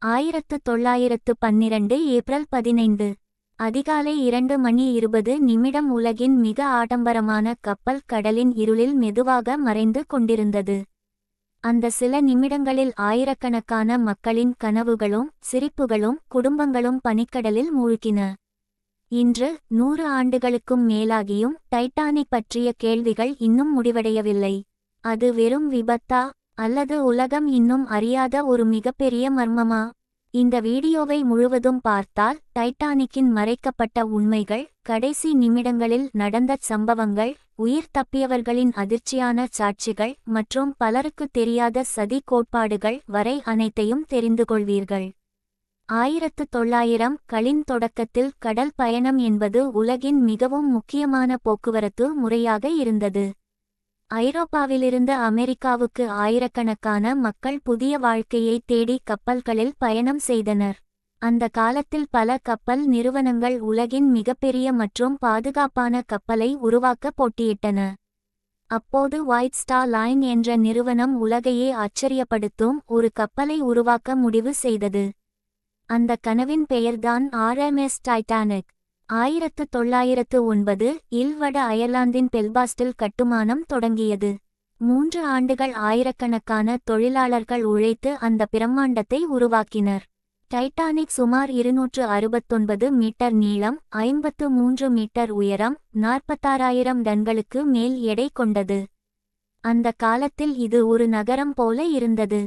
1912 April 15 அதிகாலை 2:20 உலகின் மிக ஆடம்பரமான கப்பல் கடலின் இருளில் மெதுவாக மறைந்து கொண்டிருந்தது. அந்த சில நிமிடங்களில் ஆயிரக்கணக்கான மக்களின் கனவுகளும் சிரிப்புகளும் குடும்பங்களும் பனிக்கடலில் மூழ்கின. இன்று 100 ஆண்டுகளுக்கும் மேலாகியும் டைட்டானிக் பற்றிய கேள்விகள் இன்னும் முடிவடையவில்லை. அது வெறும் விபத்தா அல்லது உலகம் இன்னும் அறியாத ஒரு மிகப்பெரிய மர்மமா? இந்த வீடியோவை முழுவதும் பார்த்தால் டைட்டானிக்கின் மறைக்கப்பட்ட உண்மைகள், கடைசி நிமிடங்களில் நடந்த சம்பவங்கள், உயிர் தப்பியவர்களின் அதிர்ச்சியான சாட்சிகள் மற்றும் பலருக்கு தெரியாத சதி கோட்பாடுகள் வரை அனைத்தையும் தெரிந்து கொள்வீர்கள். 1900களின் தொடக்கத்தில் கடல் பயணம் என்பது உலகின் மிகவும் முக்கியமான போக்குவரத்து முறையாக இருந்தது. ஐரோப்பாவிலிருந்து அமெரிக்காவுக்கு ஆயிரக்கணக்கான மக்கள் புதிய வாழ்க்கையை தேடி கப்பல்களில் பயணம் செய்தனர். அந்த காலத்தில் பல கப்பல் நிறுவனங்கள் உலகின் மிகப்பெரிய மற்றும் பாதுகாப்பான கப்பலை உருவாக்க போட்டியிட்டன. அப்போது ஒயிட் ஸ்டார் லைன் என்ற நிறுவனம் உலகையே ஆச்சரியப்படுத்தும் ஒரு கப்பலை உருவாக்க முடிவு செய்தது. அந்த கனவின் பெயர்தான் RMS டைட்டானிக். 1909 வட அயர்லாந்தின் பெல்பாஸ்டில் கட்டுமானம் தொடங்கியது. 3 ஆண்டுகள் ஆயிரக்கணக்கான தொழிலாளர்கள் உழைத்து அந்த பிரம்மாண்டத்தை உருவாக்கினர். டைட்டானிக் சுமார் 269 மீட்டர் நீளம், 53 மீட்டர் உயரம், 46,000 டன்களுக்கு மேல் எடை கொண்டது. அந்த காலத்தில் இது ஒரு நகரம் போல இருந்தது.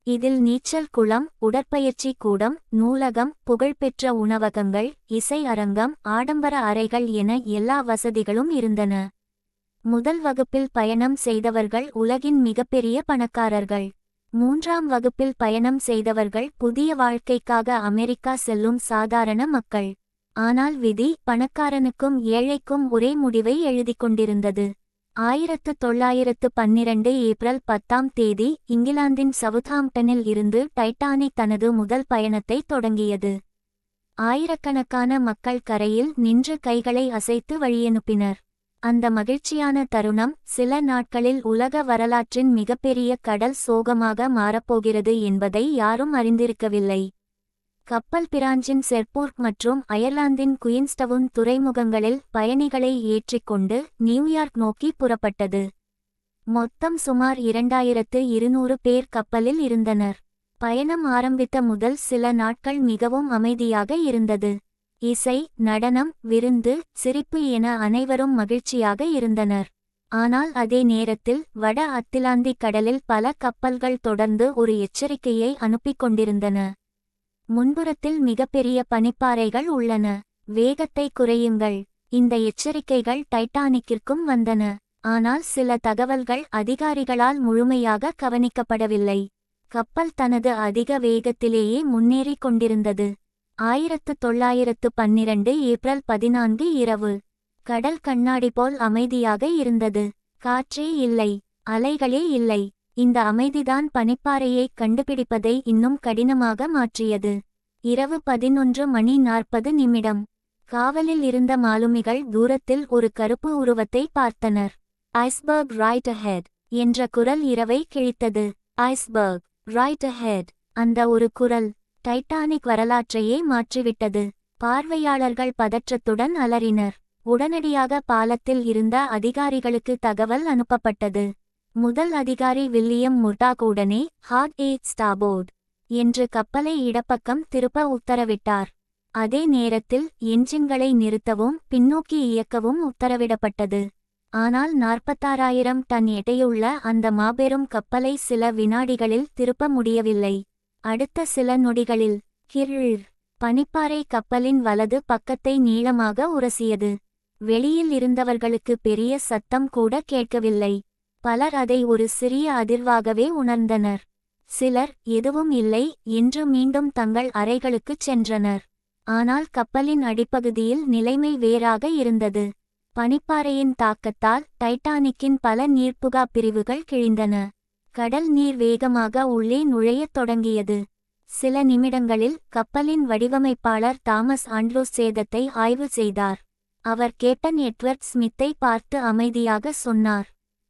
இதில் நீச்சல் குளம், உடற்பயிற்சி கூடம், நூலகம், புகழ்பெற்ற உணவகங்கள், இசை அரங்கம், ஆடம்பர அறைகள் என எல்லா வசதிகளும் இருந்தன. முதல் வகுப்பில் பயணம் செய்தவர்கள் உலகின் மிகப்பெரிய பணக்காரர்கள். 3ஆம் வகுப்பில் பயணம் செய்தவர்கள் புதிய வாழ்க்கைக்காக அமெரிக்கா செல்லும் சாதாரண மக்கள். ஆனால் விதி பணக்காரனுக்கும் ஏழைக்கும் ஒரே முடிவை எழுதிக் கொண்டிருந்தது. 1912 ஏப்ரல் 10 இங்கிலாந்தின் சவுத்ஹாம்ப்டனில் இருந்து டைட்டானிக் தனது முதல் பயணத்தை தொடங்கியது. ஆயிரக்கணக்கான மக்கள் கரையில் நின்று கைகளை அசைத்து வழியனுப்பினர். அந்த மகிழ்ச்சியான தருணம் சில நாட்களில் உலக வரலாற்றின் மிகப்பெரிய கடல் சோகமாக மாறப்போகிறது என்பதை யாரும் அறிந்திருக்கவில்லை. கப்பல் பிரான்சின் செர்போர்ட் மற்றும் அயர்லாந்தின் குயின்ஸ்டவுன் துறைமுகங்களில் பயணிகளை ஏற்றிக்கொண்டு நியூயார்க் நோக்கி புறப்பட்டது. மொத்தம் சுமார் 2200 பேர் கப்பலில் இருந்தனர். பயணம் ஆரம்பித்த முதல் சில நாட்கள் மிகவும் அமைதியாக இருந்தது. இசை, நடனம், விருந்து, சிரிப்பு என அனைவரும் மகிழ்ச்சியாக இருந்தனர். ஆனால் அதே நேரத்தில் வட அத்திலாந்திக் கடலில் பல கப்பல்கள் தொடர்ந்து ஒரு எச்சரிக்கையை அனுப்பிக் கொண்டிருந்தன. முன்புறத்தில் மிகப்பெரிய பனிப்பாறைகள் உள்ளன. வேகத்தை குறையுங்கள். இந்த எச்சரிக்கைகள் டைட்டானிக்கிற்கும் வந்தன. ஆனால் சில தகவல்கள் அதிகாரிகளால் முழுமையாக கவனிக்கப்படவில்லை. கப்பல் தனது அதிக வேகத்திலேயே முன்னேறிக் கொண்டிருந்தது. 1912 ஏப்ரல் 14 இரவு. கடல் கண்ணாடி போல் அமைதியாக இருந்தது. காற்றே இல்லை, அலைகளே இல்லை. இந்த அமைதிதான் பனிப்பாறையை கண்டுபிடிப்பதை இன்னும் கடினமாக மாற்றியது. இரவு 11:40. காவலில் இருந்த மாலுமிகள் தூரத்தில் ஒரு கருப்பு உருவத்தை பார்த்தனர். ஐஸ்பர்க் ரைட் அஹெட் என்ற குரல் இரவை கிழித்தது. Iceberg right ahead. அந்த ஒரு குரல் டைட்டானிக் வரலாற்றையே மாற்றிவிட்டது. பார்வையாளர்கள் பதற்றத்துடன் அலறினர். உடனடியாக பாலத்தில் இருந்த அதிகாரிகளுக்கு தகவல் அனுப்பப்பட்டது. முதல் அதிகாரி வில்லியம் முர்டாக் உடனே ஹார்ட் எய்ட் ஸ்டாபோர்ட் என்று கப்பலை இடப்பக்கம் திருப்ப உத்தரவிட்டார். அதே நேரத்தில் என்ஜின்களை நிறுத்தவும் பின்னோக்கி இயக்கவும் உத்தரவிடப்பட்டது. ஆனால் 46,000 டன் எடையுள்ள அந்த மாபெரும் கப்பலை சில வினாடிகளில் திருப்ப முடியவில்லை. அடுத்த சில நொடிகளில் கிர்ர் பனிப்பாறை கப்பலின் வலது பக்கத்தை நீளமாக உரசியது. வெளியில் இருந்தவர்களுக்கு பெரிய சத்தம் கூட கேட்கவில்லை. பலர் அதை ஒரு சிறிய அதிர்வாகவே உணர்ந்தனர். சிலர் எதுவும் இல்லை என்று மீண்டும் தங்கள் அறைகளுக்குச் சென்றனர். ஆனால் கப்பலின் அடிப்பகுதியில் நிலைமை வேறாக இருந்தது. பனிப்பாறையின் தாக்கத்தால் டைட்டானிக்கின் பல நீர்ப்புகா பிரிவுகள் கிழிந்தன. கடல் நீர் வேகமாக உள்ளே நுழையத் தொடங்கியது. சில நிமிடங்களில் கப்பலின் வடிவமைப்பாளர் தாமஸ் ஆண்ட்ரூஸ் சேதத்தை ஆய்வு செய்தார். அவர் கேப்டன் எட்வர்ட் ஸ்மித்தை பார்த்து அமைதியாக சொன்னார்,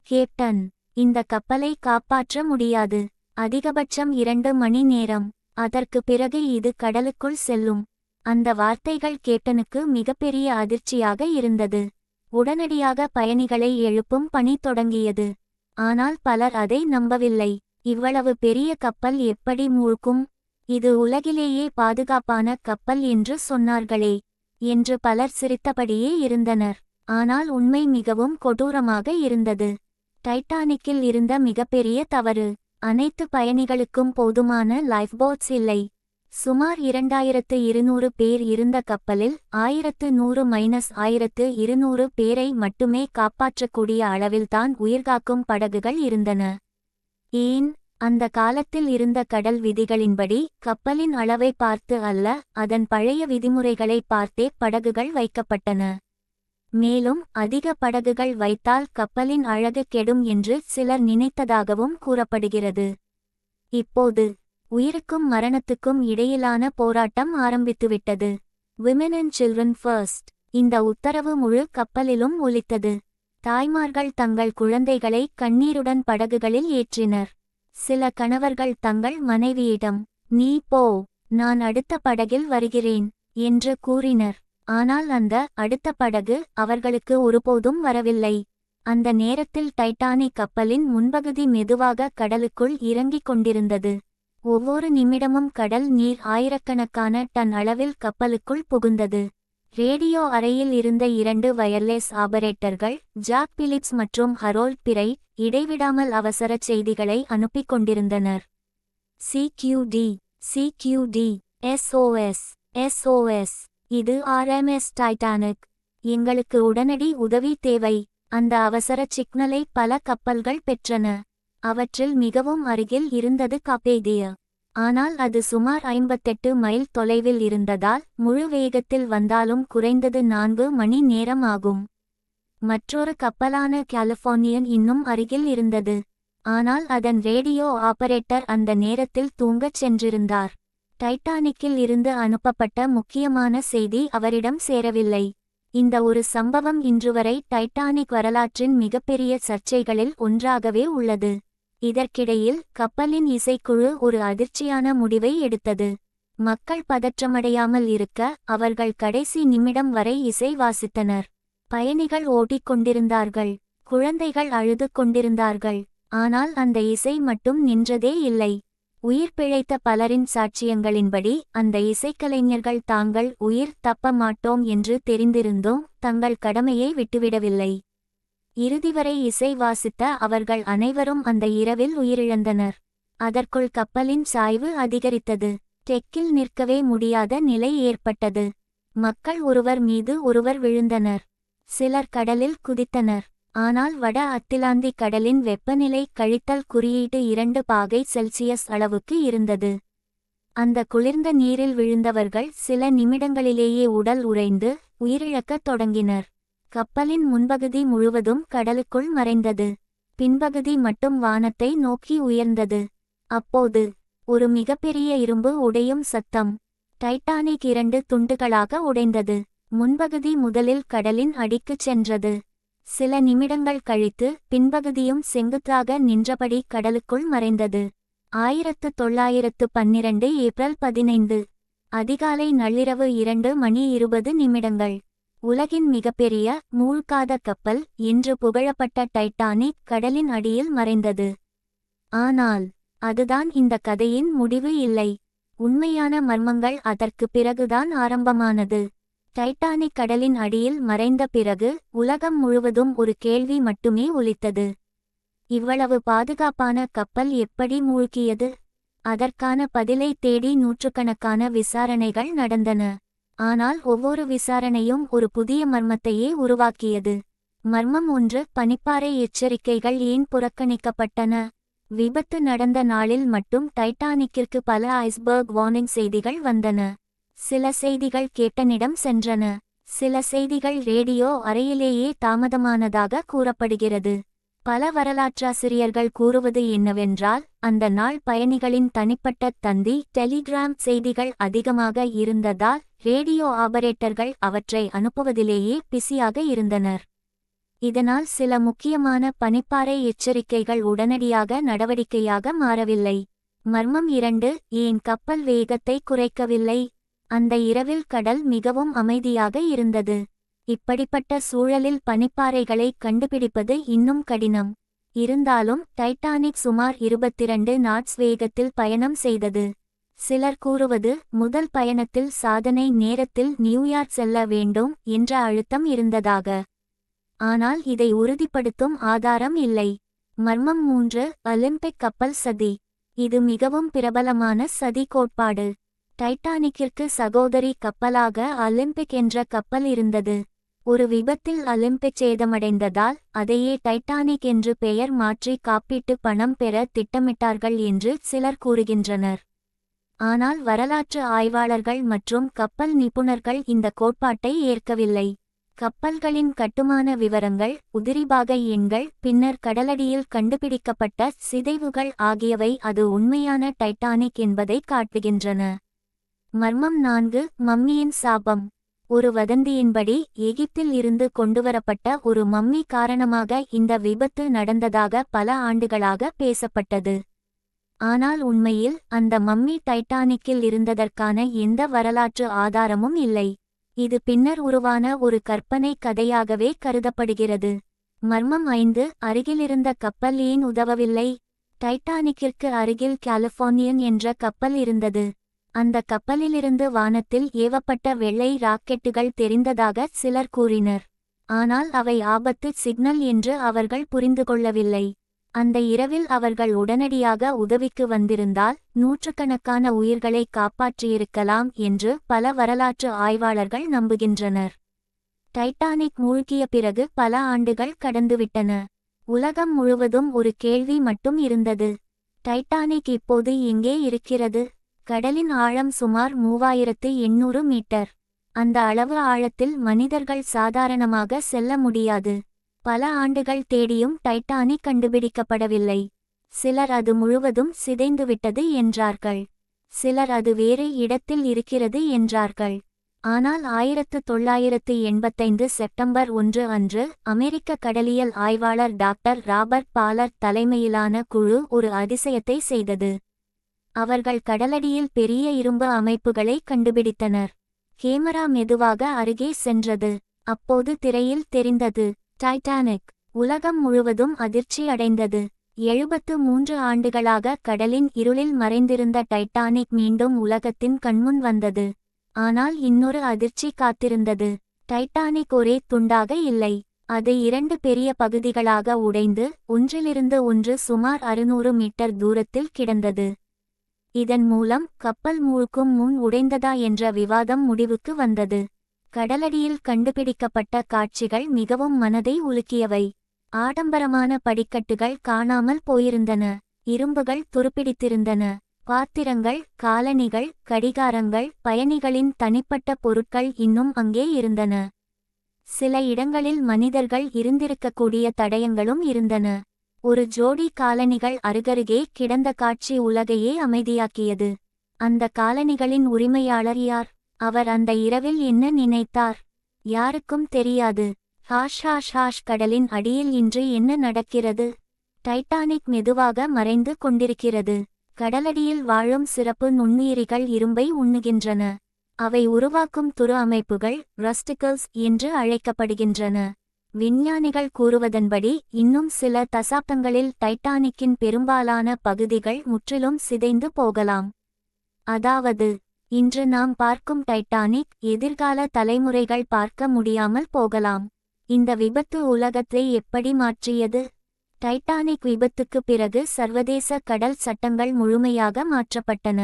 கேப்டன், இந்த கப்பலை காப்பாற்ற முடியாது. அதிகபட்சம் 2 மணி நேரம். அதற்கு பிறகு இது கடலுக்குள் செல்லும். அந்த வார்த்தைகள் கேப்டனுக்கு மிகப்பெரிய அதிர்ச்சியாக இருந்தது. உடனடியாக பயணிகளை எழுப்பும் பணி தொடங்கியது. ஆனால் பலர் அதை நம்பவில்லை. இவ்வளவு பெரிய கப்பல் எப்படி மூழ்கும்? இது உலகிலேயே பாதுகாப்பான கப்பல் என்று சொன்னார்களே என்று பலர் சிரித்தபடியே இருந்தனர். ஆனால் உண்மை மிகவும் கொடூரமாக இருந்தது. டைட்டானிக்கில் இருந்த மிகப்பெரிய தவறு, அனைத்து பயணிகளுக்கும் போதுமான லைஃப் போட்ஸ் இல்லை. சுமார் 2200 பேர் இருந்த கப்பலில் 1100-1200 பேரை மட்டுமே காப்பாற்றக்கூடிய அளவில்தான் உயிர்காக்கும் படகுகள் இருந்தன. ஏன்? அந்த காலத்தில் இருந்த கடல் விதிகளின்படி கப்பலின் அளவை பார்த்து அல்ல, அதன் பழைய விதிமுறைகளை பார்த்தே படகுகள் வைக்கப்பட்டன. மேலும் அதிக படகுகள் வைத்தால் கப்பலின் அழகு கெடும் என்று சிலர் நினைத்ததாகவும் கூறப்படுகிறது. இப்போது உயிருக்கும் மரணத்துக்கும் இடையிலான போராட்டம் ஆரம்பித்துவிட்டது. Women and children first. இந்த உத்தரவு முழு கப்பலிலும் ஒலித்தது. தாய்மார்கள் தங்கள் குழந்தைகளை கண்ணீருடன் படகுகளில் ஏற்றினர். சில கணவர்கள் தங்கள் மனைவியிடம், "நீ போ, நான் அடுத்த படகில் வருகிறேன்" என்று கூறினர். ஆனால் அந்த அடுத்த படகு அவர்களுக்கு ஒருபோதும் வரவில்லை. அந்த நேரத்தில் டைட்டானிக் கப்பலின் முன்பகுதி மெதுவாக கடலுக்குள் இறங்கிக் கொண்டிருந்தது. ஒவ்வொரு நிமிடமும் கடல் நீர் ஆயிரக்கணக்கான டன் அளவில் கப்பலுக்குள் புகுந்தது. ரேடியோ அறையில் இருந்த 2 வயர்லெஸ் ஆபரேட்டர்கள், ஜாக் பிலிப்ஸ் மற்றும் ஹரோல்ட் பிரைட், இடைவிடாமல் அவசரச் செய்திகளை அனுப்பிக் கொண்டிருந்தனர். CQD, CQD, SOS, SOS. இது RMS டைட்டானிக். எங்களுக்கு உடனடி உதவி தேவை. அந்த அவசரச் சிக்னலை பல கப்பல்கள் பெற்றன. அவற்றில் மிகவும் அருகில் இருந்தது காப்பேதியா. ஆனால் அது சுமார் 58 மைல் தொலைவில் இருந்ததால் முழு வேகத்தில் வந்தாலும் குறைந்தது 4 மணி நேரம் ஆகும். மற்றொரு கப்பலான கலிஃபோர்னியன் இன்னும் அருகில் இருந்தது. ஆனால் அதன் ரேடியோ ஆபரேட்டர் அந்த நேரத்தில் தூங்கச் சென்றிருந்தார். டைட்டானிக்கில் இருந்து அனுப்பப்பட்ட முக்கியமான செய்தி அவரிடம் சேரவில்லை. இந்த ஒரு சம்பவம் இன்றுவரை டைட்டானிக் வரலாற்றின் மிகப்பெரிய சர்ச்சைகளில் ஒன்றாகவே உள்ளது. இதற்கிடையில் கப்பலின் இசைக்குழு ஒரு அதிர்ச்சியான முடிவை எடுத்தது. மக்கள் பதற்றமடையாமல் இருக்க அவர்கள் கடைசி நிமிடம் வரை இசை வாசித்தனர். பயணிகள் ஓடிக்கொண்டிருந்தார்கள். குழந்தைகள் அழுது கொண்டிருந்தார்கள். ஆனால் அந்த இசை மட்டும் நின்றதே இல்லை. உயிர் பிழைத்த பலரின் சாட்சியங்களின்படி அந்த இசைக்கலைஞர்கள் தாங்கள் உயிர் தப்ப மாட்டோம் என்று தெரிந்திருந்தும் தங்கள் கடமையை விட்டுவிடவில்லை. இறுதிவரை இசை வாசித்த அவர்கள் அனைவரும் அந்த இரவில் உயிரிழந்தனர். அதற்குள் கப்பலின் சாய்வு அதிகரித்தது. டெக்கில் நிற்கவே முடியாத நிலை ஏற்பட்டது. மக்கள் ஒருவர் மீது ஒருவர் விழுந்தனர். சிலர் கடலில் குதித்தனர். ஆனால் வட அத்திலாந்திக் கடலின் வெப்பநிலை கழித்தல் குறியீடு 2 பாகை செல்சியஸ் அளவுக்கு இருந்தது. அந்த குளிர்ந்த நீரில் விழுந்தவர்கள் சில நிமிடங்களிலேயே உடல் உறைந்து உயிரிழக்கத் தொடங்கினர். கப்பலின் முன்பகுதி முழுவதும் கடலுக்குள் மறைந்தது. பின்பகுதி மட்டும் வானத்தை நோக்கி உயர்ந்தது. அப்போது ஒரு மிகப்பெரிய இரும்பு உடையும் சத்தம். டைட்டானிக் 2 துண்டுகளாக உடைந்தது. முன்பகுதி முதலில் கடலின் அடிக்குச் சென்றது. சில நிமிடங்கள் கழித்து பின்பகுதியும் செங்குத்தாக நின்றபடி கடலுக்குள் மறைந்தது. 1912 ஏப்ரல் 15. அதிகாலை நள்ளிரவு 2:20. உலகின் மிகப்பெரிய மூழ்காத கப்பல் என்று புகழப்பட்ட டைட்டானிக் கடலின் அடியில் மறைந்தது. ஆனால் அதுதான் இந்த கதையின் முடிவு இல்லை. உண்மையான மர்மங்கள் அதற்கு பிறகுதான் ஆரம்பமானது. டைட்டானிக் கடலின் அடியில் மறைந்த பிறகு உலகம் முழுவதும் ஒரு கேள்வி மட்டுமே ஒலித்தது. இவ்வளவு பாதுகாப்பான கப்பல் எப்படி மூழ்கியது? அதற்கான பதிலை தேடி நூற்றுக்கணக்கான விசாரணைகள் நடந்தன. ஆனால் ஒவ்வொரு விசாரணையும் ஒரு புதிய மர்மத்தையே உருவாக்கியது. மர்மம் 1. பனிப்பாறை எச்சரிக்கைகள் ஏன் புறக்கணிக்கப்பட்டன? விபத்து நடந்த நாளில் மட்டும் டைட்டானிக்கிற்கு பல ஐஸ்பர்க் வார்னிங் செய்திகள் வந்தன. சில செய்திகள் கேப்டனிடம் சென்றன. சில செய்திகள் ரேடியோ அறையிலேயே தாமதமானதாக கூறப்படுகிறது. பல வரலாற்றாசிரியர்கள் கூறுவது என்னவென்றால், அந்த நாள் பயணிகளின் தனிப்பட்ட தந்தி டெலிகிராம் செய்திகள் அதிகமாக இருந்ததால் ரேடியோ ஆபரேட்டர்கள் அவற்றை அனுப்புவதிலேயே பிஸியாக இருந்தனர். இதனால் சில முக்கியமான பனிப்பாறை எச்சரிக்கைகள் உடனடியாக நடவடிக்கையாக மாறவில்லை. மர்மம் 2. ஏன் கப்பல் வேகத்தை குறைக்கவில்லை? அந்த இரவில் கடல் மிகவும் அமைதியாக இருந்தது. இப்படிப்பட்ட சூழலில் பனிப்பாறைகளை கண்டுபிடிப்பது இன்னும் கடினம். இருந்தாலும் டைட்டானிக் சுமார் 22 நாட்ஸ் வேகத்தில் பயணம் செய்தது. சிலர் கூறுவது முதல் பயணத்தில் சாதனை நேரத்தில் நியூயார்க் செல்ல வேண்டும் என்ற அழுத்தம் இருந்ததாக. ஆனால் இதை உறுதிப்படுத்தும் ஆதாரம் இல்லை. மர்மம் 3. ஒலிம்பிக் கப்பல் சதி. இது மிகவும் பிரபலமான சதி கோட்பாடு. டைட்டானிக்கிற்கு சகோதரி கப்பலாக ஒலிம்பிக் என்ற கப்பல் இருந்தது. ஒரு விபத்தில் ஒலிம்பிக் சேதமடைந்ததால் அதையே டைட்டானிக் என்று பெயர் மாற்றி காப்பீட்டு பணம் பெற திட்டமிட்டார்கள் என்று சிலர் கூறுகின்றனர். ஆனால் வரலாற்று ஆய்வாளர்கள் மற்றும் கப்பல் நிபுணர்கள் இந்த கோட்பாட்டை ஏற்கவில்லை. கப்பல்களின் கட்டுமான விவரங்கள், உதிரிபாக எண்கள், பின்னர் கடலடியில் கண்டுபிடிக்கப்பட்ட சிதைவுகள் ஆகியவை அது உண்மையான டைட்டானிக் என்பதை காட்டுகின்றன. மர்மம் 4. மம்மியின் சாபம். ஒரு வதந்தியின்படி எகிப்தில் இருந்து கொண்டுவரப்பட்ட ஒரு மம்மி காரணமாக இந்த விபத்து நடந்ததாக பல ஆண்டுகளாக பேசப்பட்டது. ஆனால் உண்மையில் அந்த மம்மி டைட்டானிக்கில் இருந்ததற்கான எந்த வரலாற்று ஆதாரமும் இல்லை. இது பின்னர் உருவான ஒரு கற்பனை கதையாகவே கருதப்படுகிறது. மர்மம் 5. அருகிலிருந்த கப்பல் ஏன் உதவவில்லை? டைட்டானிக்கிற்கு அருகில் கலிஃபோர்னியன் என்ற கப்பல் இருந்தது. அந்த கப்பலிலிருந்து வானத்தில் ஏவப்பட்ட வெள்ளை ராக்கெட்டுகள் தெரிந்ததாக சிலர் கூறினர். ஆனால் அவை ஆபத்து சிக்னல் என்று அவர்கள் புரிந்து கொள்ளவில்லை. அந்த இரவில் அவர்கள் உடனடியாக உதவிக்கு வந்திருந்தால் நூற்றுக்கணக்கான உயிர்களை காப்பாற்றியிருக்கலாம் என்று பல வரலாற்று ஆய்வாளர்கள் நம்புகின்றனர். டைட்டானிக் மூழ்கிய பிறகு பல ஆண்டுகள் கடந்துவிட்டன. உலகம் முழுவதும் ஒரு கேள்வி மட்டும் இருந்தது. டைட்டானிக் இப்போது எங்கே இருக்கிறது? கடலின் ஆழம் சுமார் 3800 மீட்டர். அந்த அளவு ஆழத்தில் மனிதர்கள் சாதாரணமாக செல்ல முடியாது. பல ஆண்டுகள் தேடியும் டைட்டானிக் கண்டுபிடிக்கப்படவில்லை. சிலர் அது முழுவதும் சிதைந்துவிட்டது என்றார்கள். சிலர் அது வேறு இடத்தில் இருக்கிறது என்றார்கள். ஆனால் 1985 செப்டம்பர் 1 அன்று அமெரிக்க கடலியல் ஆய்வாளர் டாக்டர் ராபர்ட் பாலர் தலைமையிலான குழு ஒரு அதிசயத்தை செய்தது. அவர்கள் கடலடியில் பெரிய இரும்பு அமைப்புகளை கண்டுபிடித்தனர். கேமரா மெதுவாக அருகே சென்றது. அப்போது திரையில் தெரிந்தது டைட்டானிக். உலகம் முழுவதும் அதிர்ச்சி அடைந்தது. 73 ஆண்டுகளாக கடலின் இருளில் மறைந்திருந்த டைட்டானிக் மீண்டும் உலகத்தின் கண்முன் வந்தது. ஆனால் இன்னொரு அதிர்ச்சி காத்திருந்தது. டைட்டானிக் ஒரே துண்டாக இல்லை. அது 2 பெரிய பகுதிகளாக உடைந்து ஒன்றிலிருந்து ஒன்று சுமார் 600 மீட்டர் தூரத்தில் கிடந்தது. இதன் மூலம் கப்பல் மூழ்கும் முன் உடைந்ததா என்ற விவாதம் முடிவுக்கு வந்தது. கடலடியில் கண்டுபிடிக்கப்பட்ட காட்சிகள் மிகவும் மனதை உலுக்கியவை. ஆடம்பரமான படிக்கட்டுகள் காணாமல் போயிருந்தன. இரும்புகள் துருப்பிடித்திருந்தன. பாத்திரங்கள், காலணிகள், கடிகாரங்கள், பயணிகளின் தனிப்பட்ட பொருட்கள் இன்னும் அங்கே இருந்தன. சில இடங்களில் மனிதர்கள் இருந்திருக்கக்கூடிய தடயங்களும் இருந்தன. ஒரு ஜோடி காலணிகள் அருகருகே கிடந்த காட்சி உலகையே அமைதியாக்கியது. அந்த காலணிகளின் உரிமையாளர் யார்? அவர் அந்த இரவில் என்ன நினைத்தார்? யாருக்கும் தெரியாது. Hash hash hash. கடலின் அடியில் இன்று என்ன நடக்கிறது? டைட்டானிக் மெதுவாக மறைந்து கொண்டிருக்கிறது. கடலடியில் வாழும் சிறப்பு நுண்ணுயிரிகள் இரும்பை உண்ணுகின்றன. அவை உருவாக்கும் துரு அமைப்புகள் ரஸ்டிகல்ஸ் என்று அழைக்கப்படுகின்றன. விஞ்ஞானிகள் கூறுவதன்படி இன்னும் சில தசாப்தங்களில் டைட்டானிக்கின் பெரும்பாலான பகுதிகள் முற்றிலும் சிதைந்து போகலாம். அதாவது இன்று நாம் பார்க்கும் டைட்டானிக் எதிர்கால தலைமுறைகள் பார்க்க முடியாமல் போகலாம். இந்த விபத்து உலகத்தை எப்படி மாற்றியது? டைட்டானிக் விபத்துக்கு பிறகு சர்வதேச கடல் சட்டங்கள் முழுமையாக மாற்றப்பட்டன.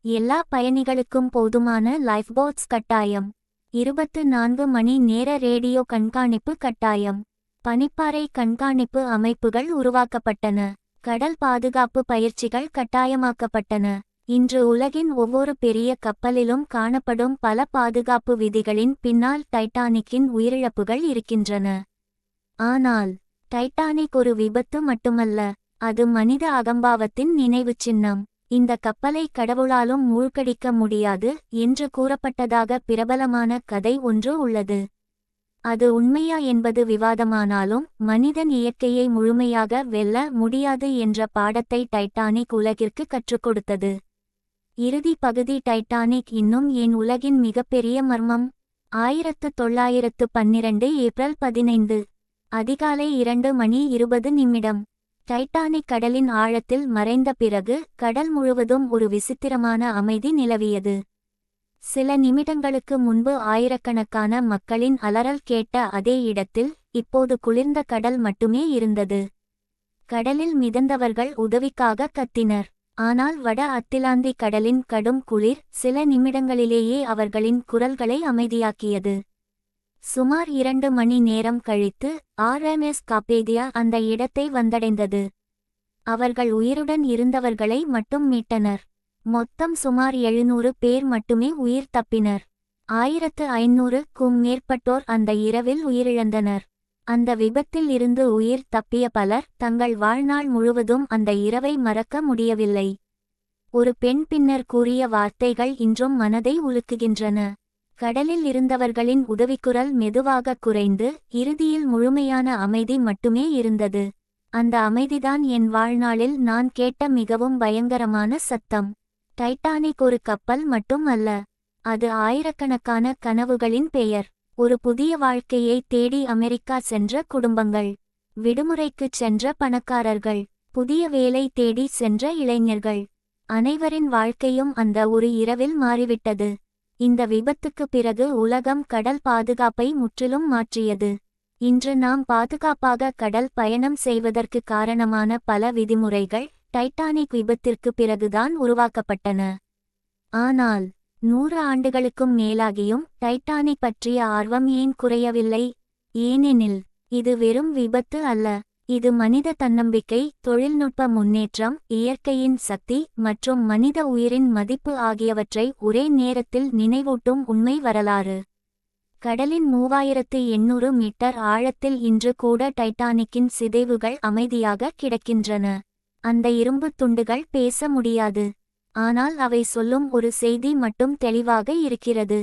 எல்லா பயணிகளுக்கும் போதுமான லைஃப்போட்ஸ் கட்டாயம். 24 மணி நேர ரேடியோ கண்காணிப்பு கட்டாயம். பனிப்பாறை கண்காணிப்பு அமைப்புகள் உருவாக்கப்பட்டன. கடல் பாதுகாப்பு பயிற்சிகள் கட்டாயமாக்கப்பட்டன. இன்று உலகின் ஒவ்வொரு பெரிய கப்பலிலும் காணப்படும் பல பாதுகாப்பு விதிகளின் பின்னால் டைட்டானிக்கின் உயிரிழப்புகள் இருக்கின்றன. ஆனால் டைட்டானிக் ஒரு விபத்து மட்டுமல்ல, அது மனித அகம்பாவத்தின் நினைவுச் சின்னம். இந்த கப்பலை கடவுளாலும் மூழ்கடிக்க முடியாது என்று கூறப்பட்டதாக பிரபலமான கதை ஒன்று உள்ளது. அது உண்மையா என்பது விவாதமானாலும் மனிதன் இயற்கையை முழுமையாக வெல்ல முடியாது என்ற பாடத்தை டைட்டானிக் உலகிற்கு கற்றுக் கொடுத்தது. இறுதி பகுதி டைட்டானிக் இன்னும் ஏன் உலகின் மிகப்பெரிய மர்மம்? 1912 ஏப்ரல் 15 அதிகாலை 2:20 டைட்டானிக் கடலின் ஆழத்தில் மறைந்த பிறகு கடல் முழுவதும் ஒரு விசித்திரமான அமைதி நிலவியது. சில நிமிடங்களுக்கு முன்பு ஆயிரக்கணக்கான மக்களின் அலறல் கேட்ட அதே இடத்தில் இப்போது குளிர்ந்த கடல் மட்டுமே இருந்தது. கடலில் மிதந்தவர்கள் உதவிக்காக கத்தினர். ஆனால் வட அத்திலாந்திக் கடலின் கடும் குளிர் சில நிமிடங்களிலேயே அவர்களின் குரல்களை அமைதியாக்கியது. சுமார் 2 மணி நேரம் கழித்து RMS கார்பேதியா அந்த இடத்தை வந்தடைந்தது. அவர்கள் உயிருடன் இருந்தவர்களை மட்டும் மீட்டனர். மொத்தம் சுமார் 700 பேர் மட்டுமே உயிர் தப்பினர். 1500க்கும் மேற்பட்டோர் அந்த இரவில் உயிரிழந்தனர். அந்த விபத்தில் இருந்து உயிர் தப்பிய பலர் தங்கள் வாழ்நாள் முழுவதும் அந்த இரவை மறக்க முடியவில்லை. ஒரு பெண் பின்னர் கூறிய வார்த்தைகள் இன்றும் மனதை உலுக்குகின்றன. கடலில் இருந்தவர்களின் உதவிக்குரல் மெதுவாக குறைந்து இறுதியில் முழுமையான அமைதி மட்டுமே இருந்தது. அந்த அமைதிதான் என் வாழ்நாளில் நான் கேட்ட மிகவும் பயங்கரமான சத்தம். டைட்டானிக் ஒரு கப்பல் மட்டும் அல்ல, அது ஆயிரக்கணக்கான கனவுகளின் பெயர். ஒரு புதிய வாழ்க்கையை தேடி அமெரிக்கா சென்ற குடும்பங்கள், விடுமுறைக்குச் சென்ற பணக்காரர்கள், புதிய வேலை தேடி சென்ற இளைஞர்கள், அனைவரின் வாழ்க்கையும் அந்த ஒரு இரவில் மாறிவிட்டது. இந்த விபத்துக்கு பிறகு உலகம் கடல் பாதுகாப்பை முற்றிலும் மாற்றியது. இன்று நாம் பாதுகாப்பாக கடல் பயணம் செய்வதற்கு காரணமான பல விதிமுறைகள் டைட்டானிக் விபத்திற்கு பிறகுதான் உருவாக்கப்பட்டன. ஆனால் 100 ஆண்டுகளுக்கும் மேலாகியும் டைட்டானிக் பற்றிய ஆர்வம் ஏன் குறையவில்லை? ஏனெனில் இது வெறும் விபத்து அல்ல, இது மனித தன்னம்பிக்கை, தொழில்நுட்ப முன்னேற்றம், இயற்கையின் சக்தி மற்றும் மனித உயிரின் மதிப்பு ஆகியவற்றை ஒரே நேரத்தில் நினைவூட்டும் உண்மை வரலாறு. கடலின் 3800 மீட்டர் ஆழத்தில் இன்று கூட டைட்டானிக்கின் சிதைவுகள் அமைதியாக கிடக்கின்றன. அந்த இரும்பு துண்டுகள் பேச முடியாது, ஆனால் அவை சொல்லும் ஒரு செய்தி மட்டும் தெளிவாக இருக்கிறது: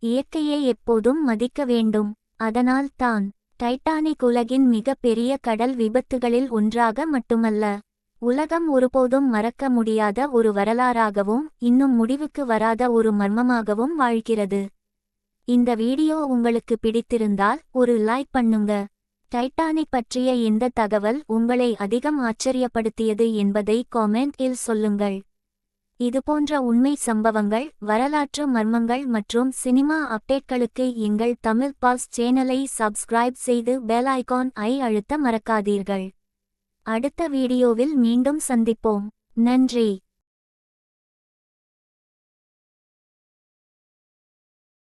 இயற்கையை எப்போதும் மதிக்க வேண்டும். அதனால் தான் டைட்டானிக் உலகின் மிக பெரிய கடல் விபத்துகளில் ஒன்றாக மட்டுமல்ல, உலகம் ஒருபோதும் மறக்க முடியாத ஒரு வரலாறாகவும் இன்னும் முடிவுக்கு வராத ஒரு மர்மமாகவும் வாழ்கிறது. இந்த வீடியோ உங்களுக்கு பிடித்திருந்தால் ஒரு லைக் பண்ணுங்க. டைட்டானிக் பற்றிய இந்த தகவல் உங்களை அதிகம் ஆச்சரியப்படுத்தியது என்பதை காமெண்ட் இல் சொல்லுங்கள். இதுபோன்ற உண்மை சம்பவங்கள், வரலாற்று மர்மங்கள் மற்றும் சினிமா அப்டேட்களுக்கு எங்கள் தமிழ் பாஸ் சேனலை சப்ஸ்கிரைப் செய்து பெல் ஐகான் ஐ அழுத்த மறக்காதீர்கள். அடுத்த வீடியோவில் மீண்டும் சந்திப்போம். நன்றி.